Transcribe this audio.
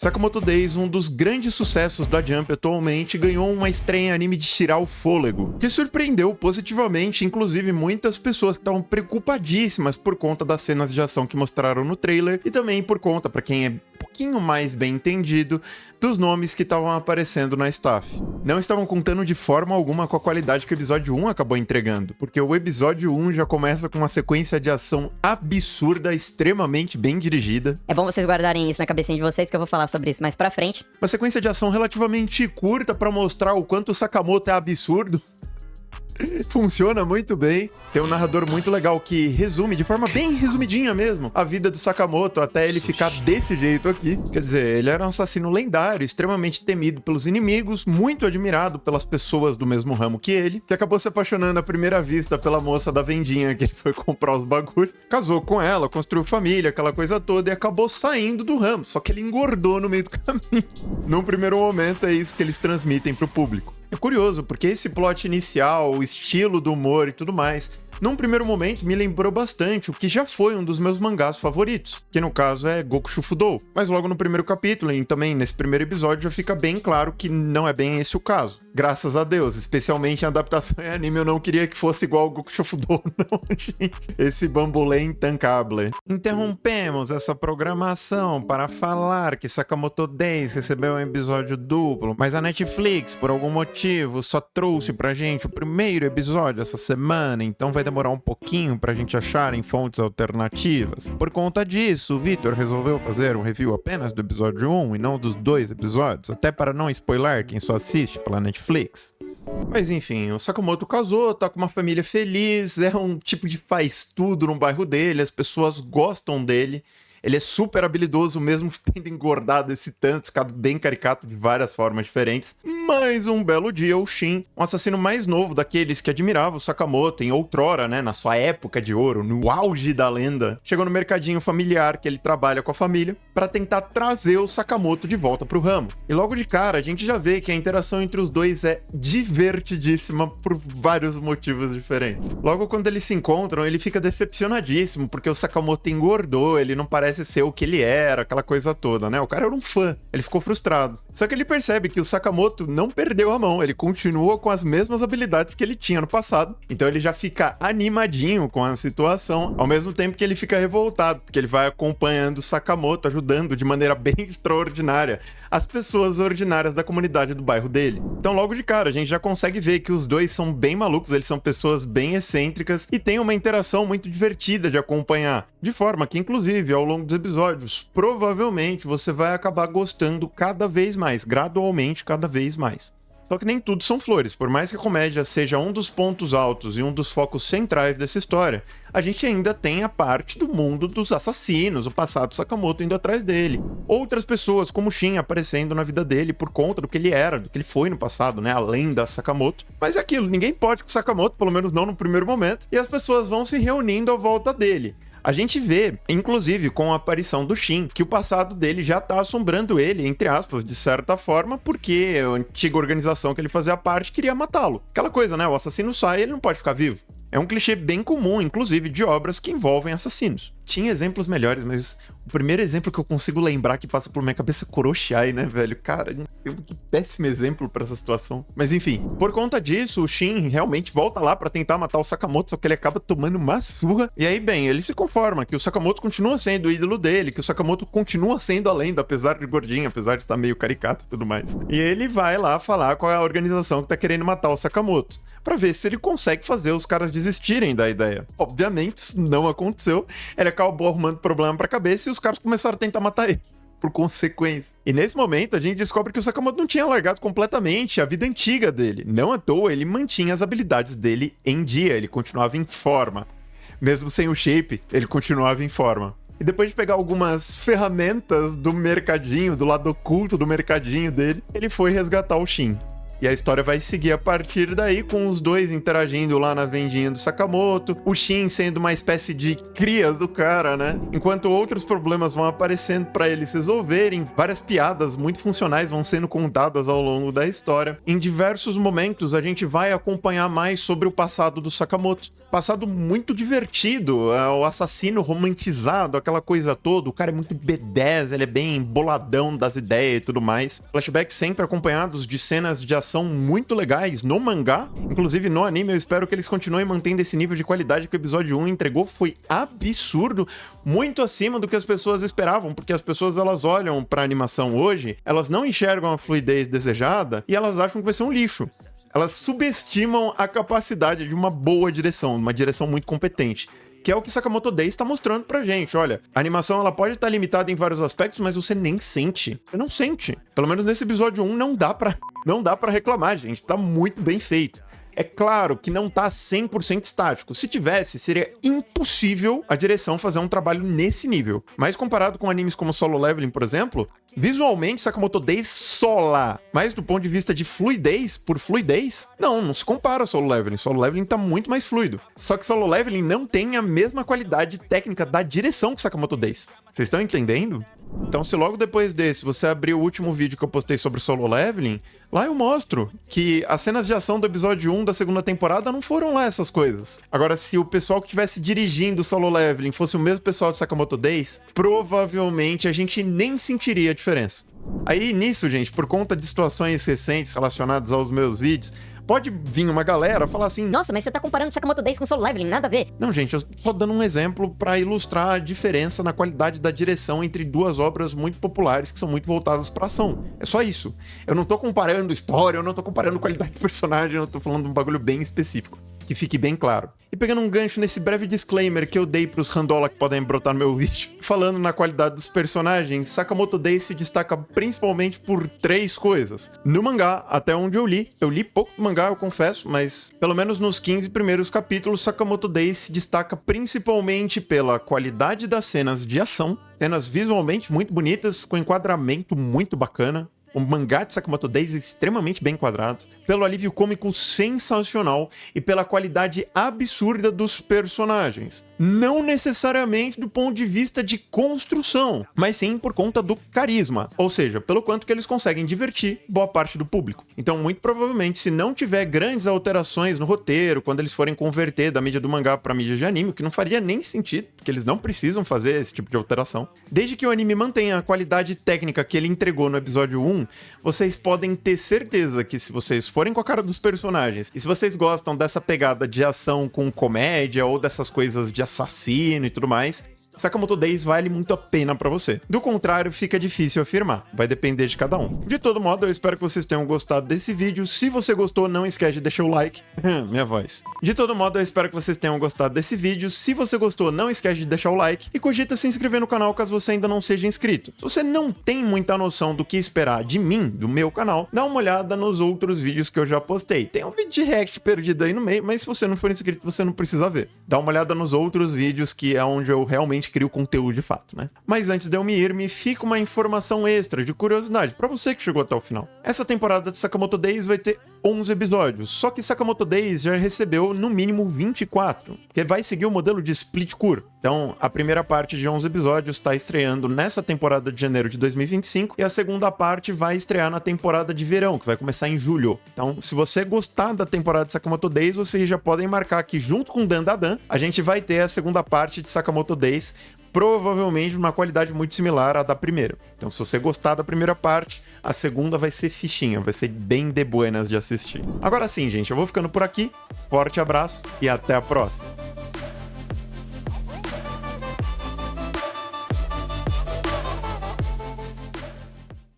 Sakamoto Days, um dos grandes sucessos da Jump atualmente, ganhou uma estreia em anime de tirar o fôlego, que surpreendeu positivamente, inclusive muitas pessoas que estavam preocupadíssimas por conta das cenas de ação que mostraram no trailer e também por conta, para quem é um pouquinho mais bem entendido, dos nomes que estavam aparecendo na staff. Não estavam contando de forma alguma com a qualidade que o episódio 1 acabou entregando, porque o episódio 1 já começa com uma sequência de ação absurda, extremamente bem dirigida. É bom vocês guardarem isso na cabecinha de vocês, porque eu vou falar sobre isso mais pra frente. Uma sequência de ação relativamente curta pra mostrar o quanto o Sakamoto é absurdo. Funciona muito bem. Tem um narrador muito legal que resume, de forma bem resumidinha mesmo, a vida do Sakamoto até ele ficar desse jeito aqui. Quer dizer, ele era um assassino lendário, extremamente temido pelos inimigos, muito admirado pelas pessoas do mesmo ramo que ele, que acabou se apaixonando à primeira vista pela moça da vendinha que ele foi comprar os bagulhos. Casou com ela, construiu família, aquela coisa toda, e acabou saindo do ramo, só que ele engordou no meio do caminho. Num primeiro momento é isso que eles transmitem pro público. É curioso, porque esse plot inicial, o estilo do humor e tudo mais, num primeiro momento me lembrou bastante o que já foi um dos meus mangás favoritos, que no caso é Goku Shufudo. Mas logo no primeiro capítulo e também nesse primeiro episódio já fica bem claro que não é bem esse o caso. Graças a Deus, especialmente a adaptação em anime, eu não queria que fosse igual ao Goku Shufudo, não, gente. Esse bambolê intancável. Interrompemos essa programação para falar que Sakamoto Days recebeu um episódio duplo, mas a Netflix, por algum motivo, só trouxe pra gente o primeiro episódio essa semana, então vai demorar um pouquinho pra gente achar em fontes alternativas. Por conta disso, o Vitor resolveu fazer um review apenas do episódio 1 e não dos 2 episódios, até para não spoiler quem só assiste pela Netflix. Mas enfim, o Sakamoto casou, tá com uma família feliz, é um tipo de faz tudo no bairro dele, as pessoas gostam dele. Ele é super habilidoso mesmo tendo engordado esse tanto, ficado bem caricato de várias formas diferentes. Mas um belo dia o Shin, um assassino mais novo daqueles que admirava o Sakamoto em outrora, né, na sua época de ouro, no auge da lenda, chegou no mercadinho familiar que ele trabalha com a família para tentar trazer o Sakamoto de volta pro ramo. E logo de cara a gente já vê que a interação entre os dois é divertidíssima por vários motivos diferentes. Logo quando eles se encontram, ele fica decepcionadíssimo porque o Sakamoto engordou, ele não parece ser o que ele era, aquela coisa toda, né? O cara era um fã, ele ficou frustrado. Só que ele percebe que o Sakamoto não perdeu a mão, ele continua com as mesmas habilidades que ele tinha no passado, então ele já fica animadinho com a situação, ao mesmo tempo que ele fica revoltado, porque ele vai acompanhando o Sakamoto, ajudando de maneira bem extraordinária as pessoas ordinárias da comunidade do bairro dele. Então logo de cara a gente já consegue ver que os dois são bem malucos, eles são pessoas bem excêntricas e tem uma interação muito divertida de acompanhar, de forma que inclusive ao longo dos episódios, provavelmente você vai acabar gostando cada vez mais, gradualmente cada vez mais. Só que nem tudo são flores, por mais que a comédia seja um dos pontos altos e um dos focos centrais dessa história, a gente ainda tem a parte do mundo dos assassinos, o passado do Sakamoto indo atrás dele. Outras pessoas, como Shin, aparecendo na vida dele por conta do que ele era, do que ele foi no passado, né, além da Sakamoto. Mas é aquilo, ninguém pode com o Sakamoto, pelo menos não no primeiro momento, e as pessoas vão se reunindo à volta dele. A gente vê, inclusive com a aparição do Shin, que o passado dele já tá assombrando ele, entre aspas, de certa forma, porque a antiga organização que ele fazia parte queria matá-lo. Aquela coisa, né? O assassino sai e ele não pode ficar vivo. É um clichê bem comum, inclusive, de obras que envolvem assassinos. Tinha exemplos melhores, mas o primeiro exemplo que eu consigo lembrar que passa por minha cabeça é Kuroshai, né, velho? Cara, que péssimo exemplo pra essa situação. Mas enfim, por conta disso, o Shin realmente volta lá pra tentar matar o Sakamoto, só que ele acaba tomando uma surra. E aí, bem, ele se conforma que o Sakamoto continua sendo o ídolo dele, que o Sakamoto continua sendo a lenda, apesar de gordinho, apesar de estar meio caricato e tudo mais. E ele vai lá falar com a organização que tá querendo matar o Sakamoto, pra ver se ele consegue fazer os caras desistirem da ideia. Obviamente, isso não aconteceu. Ele acabou arrumando problema pra cabeça e os caras começaram a tentar matar ele, por consequência. E nesse momento, a gente descobre que o Sakamoto não tinha largado completamente a vida antiga dele. Não à toa, ele mantinha as habilidades dele em dia, ele continuava em forma. Mesmo sem o shape, ele continuava em forma. E depois de pegar algumas ferramentas do mercadinho, do lado oculto do mercadinho dele, ele foi resgatar o Shin. E a história vai seguir a partir daí, com os dois interagindo lá na vendinha do Sakamoto, o Shin sendo uma espécie de cria do cara, né? Enquanto outros problemas vão aparecendo pra eles resolverem, várias piadas muito funcionais vão sendo contadas ao longo da história. Em diversos momentos, a gente vai acompanhar mais sobre o passado do Sakamoto. Passado muito divertido, o assassino romantizado, aquela coisa toda, o cara é muito B10, ele é bem boladão das ideias e tudo mais. Flashbacks sempre acompanhados de cenas de ação muito legais no mangá, inclusive no anime eu espero que eles continuem mantendo esse nível de qualidade que o episódio 1 entregou, foi absurdo, muito acima do que as pessoas esperavam, porque as pessoas elas olham pra animação hoje, elas não enxergam a fluidez desejada e elas acham que vai ser um lixo. Elas subestimam a capacidade de uma boa direção, uma direção muito competente, que é o que Sakamoto Days está mostrando pra gente. Olha, a animação ela pode estar limitada em vários aspectos, mas você nem sente. Você não sente. Pelo menos nesse episódio 1 não dá pra reclamar, gente. Tá muito bem feito. É claro que não tá 100% estático. Se tivesse, seria impossível a direção fazer um trabalho nesse nível. Mas comparado com animes como Solo Leveling, por exemplo, visualmente Sakamoto Days sola. Mas do ponto de vista de fluidez, por fluidez, não se compara a Solo Leveling. Solo Leveling tá muito mais fluido. Só que Solo Leveling não tem a mesma qualidade técnica da direção que Sakamoto Days. Vocês estão entendendo? Então, se logo depois desse você abrir o último vídeo que eu postei sobre Solo Leveling, lá eu mostro que as cenas de ação do episódio 1 da segunda temporada não foram lá essas coisas. Agora, se o pessoal que estivesse dirigindo Solo Leveling fosse o mesmo pessoal de Sakamoto Days, provavelmente a gente nem sentiria a diferença. Aí, nisso, gente, por conta de situações recentes relacionadas aos meus vídeos, pode vir uma galera falar assim: nossa, mas você tá comparando Sakamoto Days com Solo Leveling, nada a ver. Não, gente, eu tô dando um exemplo pra ilustrar a diferença na qualidade da direção entre duas obras muito populares que são muito voltadas pra ação. É só isso. Eu não tô comparando história, eu não tô comparando qualidade de personagem, eu tô falando de um bagulho bem específico. Que fique bem claro. E pegando um gancho nesse breve disclaimer que eu dei pros randola que podem brotar no meu vídeo, falando na qualidade dos personagens, Sakamoto Days se destaca principalmente por 3 coisas. No mangá, até onde eu li pouco do mangá, eu confesso, mas pelo menos nos 15 primeiros capítulos, Sakamoto Days se destaca principalmente pela qualidade das cenas de ação, cenas visualmente muito bonitas, com enquadramento muito bacana. O mangá de Sakamoto Days é extremamente bem enquadrado, pelo alívio cômico sensacional e pela qualidade absurda dos personagens. Não necessariamente do ponto de vista de construção, mas sim por conta do carisma, ou seja, pelo quanto que eles conseguem divertir boa parte do público. Então, muito provavelmente, se não tiver grandes alterações no roteiro, quando eles forem converter da mídia do mangá para mídia de anime, o que não faria nem sentido, porque eles não precisam fazer esse tipo de alteração. Desde que o anime mantenha a qualidade técnica que ele entregou no episódio 1, vocês podem ter certeza que se vocês forem com a cara dos personagens, e se vocês gostam dessa pegada de ação com comédia, ou dessas coisas de assassino e tudo mais, Sakamoto Days vale muito a pena pra você. Do contrário, fica difícil afirmar. Vai depender de cada um. De todo modo, eu espero que vocês tenham gostado desse vídeo. Se você gostou, não esquece de deixar o like. Minha voz. De todo modo, eu espero que vocês tenham gostado desse vídeo. Se você gostou, não esquece de deixar o like. E cogita se inscrever no canal caso você ainda não seja inscrito. Se você não tem muita noção do que esperar de mim, do meu canal, dá uma olhada nos outros vídeos que eu já postei. Tem um vídeo de react perdido aí no meio, mas se você não for inscrito, você não precisa ver. Dá uma olhada nos outros vídeos, que é onde eu realmente crio conteúdo de fato, né? Mas antes de eu me ir, me fica uma informação extra de curiosidade pra você que chegou até o final. Essa temporada de Sakamoto Days vai ter 11 episódios, só que Sakamoto Days já recebeu no mínimo 24, que vai seguir o modelo de split cur. Então, a primeira parte de 11 episódios está estreando nessa temporada de janeiro de 2025 e a segunda parte vai estrear na temporada de verão, que vai começar em julho. Então, se você gostar da temporada de Sakamoto Days, vocês já podem marcar que junto com Dandadan, a gente vai ter a segunda parte de Sakamoto Days, provavelmente uma qualidade muito similar à da primeira. Então, se você gostar da primeira parte, a segunda vai ser fichinha, vai ser bem de buenas de assistir. Agora sim, gente, eu vou ficando por aqui. Forte abraço e até a próxima.